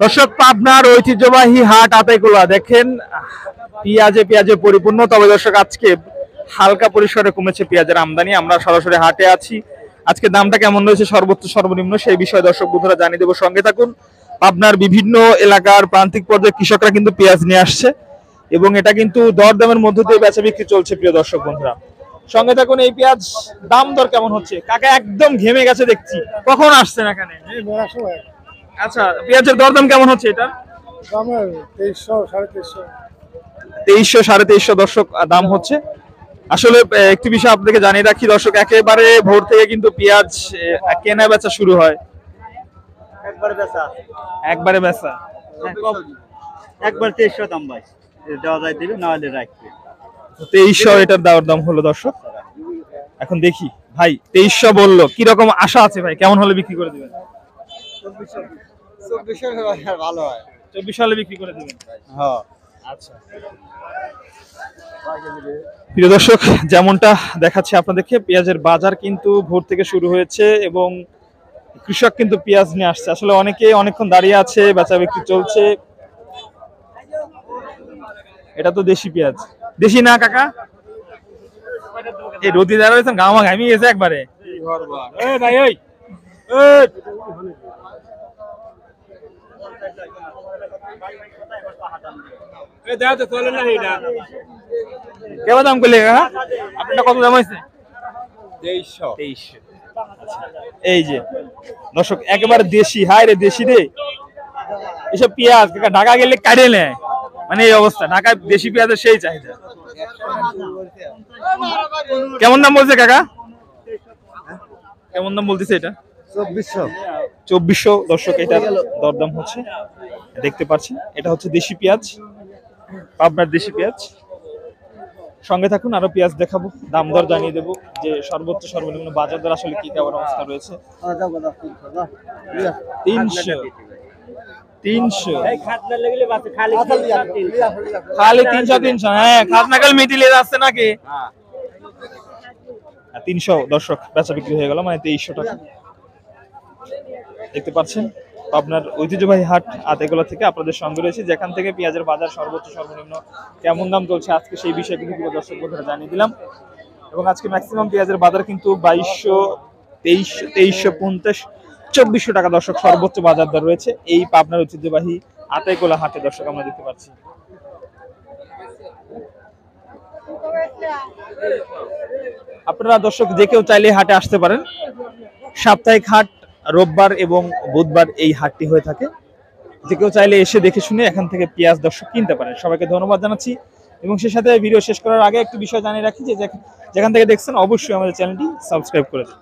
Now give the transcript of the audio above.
দর্শক, পাবনার ঐতিহ্যবাহী হাট আতাইকুলা দেখেন পেঁয়াজে পরিপূর্ণ। তবে দর্শক, আজকে হালকা পরিসরে কমেছে পেঁয়াজের আমদানি। আমরা সরাসরি হাটে আছি। আজকে দামটা কেমন রয়েছে, সর্বোচ্চ সর্বনিম্ন, সেই বিষয়ে দর্শক বন্ধুরা জানিয়ে দেবো। সঙ্গে থাকুন। পাবনার বিভিন্ন এলাকার প্রান্তিক পর্যায়ে কৃষকরা কিন্তু পেঁয়াজ নিয়ে আসছে এবং এটা কিন্তু দরদামের মধ্য দিয়ে বেচা বিক্রি চলছে। প্রিয় দর্শক বন্ধুরা, সঙ্গে থাকুন। এই পেঁয়াজ দাম দর কেমন হচ্ছে? কাকা একদম ঘেমে গেছে দেখছি, কখন আসছেন এখানে? আচ্ছা, পেঁয়াজের দরদাম কেমন হচ্ছে? এটা 2300 দর্শক দাম হচ্ছে। আসলে একটি বিষয় আপনাদেরকে জানিয়ে রাখি দর্শক, একেবারে ভোর থেকে কিন্তু পেঁয়াজ কেনা বেচা শুরু হয়। একবারে বেচা একবার 2300 দাম ভাই, দেওয়া যায় দিবে, না হলে রাখবে। 2300 এটার দেওয়ার দাম হলো দর্শক। এখন দেখি ভাই, 2300 বললো, কি রকম আশা আছে ভাই? কেমন হলে বিক্রি করে দিবেন? 2400 ভালো হয়। 2400 হলে বিক্রি করে দিবেন? হ্যাঁ। আচ্ছা প্রিয় দর্শক, যেমনটা দেখাচ্ছি আপনাদেরকে, পেঁয়াজের বাজার কিন্তু ভোর থেকে শুরু হয়েছে এবং কৃষক কিন্তু পেঁয়াজ নিয়ে আসছে। আসলে অনেকে অনেকক্ষণ দাঁড়িয়ে আছে, বেচা বিক্রি চলছে। এটা তো দেশি পেঁয়াজ। দেশি না কাকা? এই রোদি দাঁড়া রয়েছেন, গামা ঘামিয়ে গেছে একবারে। ভাই ওই কেমন দাম করলে কাকা? আপনারটা কত দাম হয়েছে? 2300। এই যে দর্শক, একেবারে দেশি। হাই রে দেশি রে, এসব পেঁয়াজ কাকা ঢাকা গেলে কাটে নেয়, মানে এই অবস্থা। ঢাকায় দেশি পেঁয়াজের সেই চাহিদা। কেমন দাম বলছে কাকা? কেমন দাম বলতেছে এটা? 2400 দর্শক এটা দরদাম হচ্ছে, দেখতে পাচ্ছেন। এটা হচ্ছে দেশি পেঁয়াজ, পাবনার দেশি পেঁয়াজ। সঙ্গে থাকুন, আরো পেঁয়াজ দেখাবো, দাম দর জানিয়ে দেবো যে সর্বোচ্চ সর্বনিম্ন বাজার দর আসলে কি কেমন অবস্থা রয়েছে। 300 খালি 300। হ্যাঁ, খাজনা কাল মিটিলে যাচ্ছে নাকি? 300 দর্শক বেচা বিক্রি হয়ে গেল, মানে 2300 টাকা। দেখতে পাচ্ছেন আপনার ঐতিহ্যবাহী হাট আতাইকুলা থেকে আপনাদের সঙ্গে রয়েছে, যেখান থেকে পেঁয়াজের বাজার সর্বোচ্চ সর্বনিম্ন কেমন দাম চলছে আজকে সেই বিষয়ে কিন্তু দর্শক বন্ধুরা জানিয়ে দিলাম। এবং আজকে ম্যাক্সিমাম পেঁয়াজের বাজার কিন্তু 2200, 2350, 2400 টাকা দর্শক সর্বোচ্চ বাজার দর রয়েছে এই পাবনার ঐতিহ্যবাহী আতাইকুলা হাটে। দর্শক আমরা দেখতে পাচ্ছি। আপনারা দর্শক যে কেউ চাইলে হাটে আসতে পারেন। সাপ্তাহিক হাট রোববার এবং বুধবার এই হাটটি হয়ে থাকে। যে কেউ চাইলে এসে দেখে শুনে এখান থেকে পেঁয়াজ দর্শক কিনতে পারেন। সবাইকে ধন্যবাদ জানাচ্ছি এবং সেই সাথে ভিডিও শেষ করার আগে একটি বিষয় জানিয়ে রাখি যে যেখান থেকে দেখছেন অবশ্যই আমাদের চ্যানেলটি সাবস্ক্রাইব করে দিন।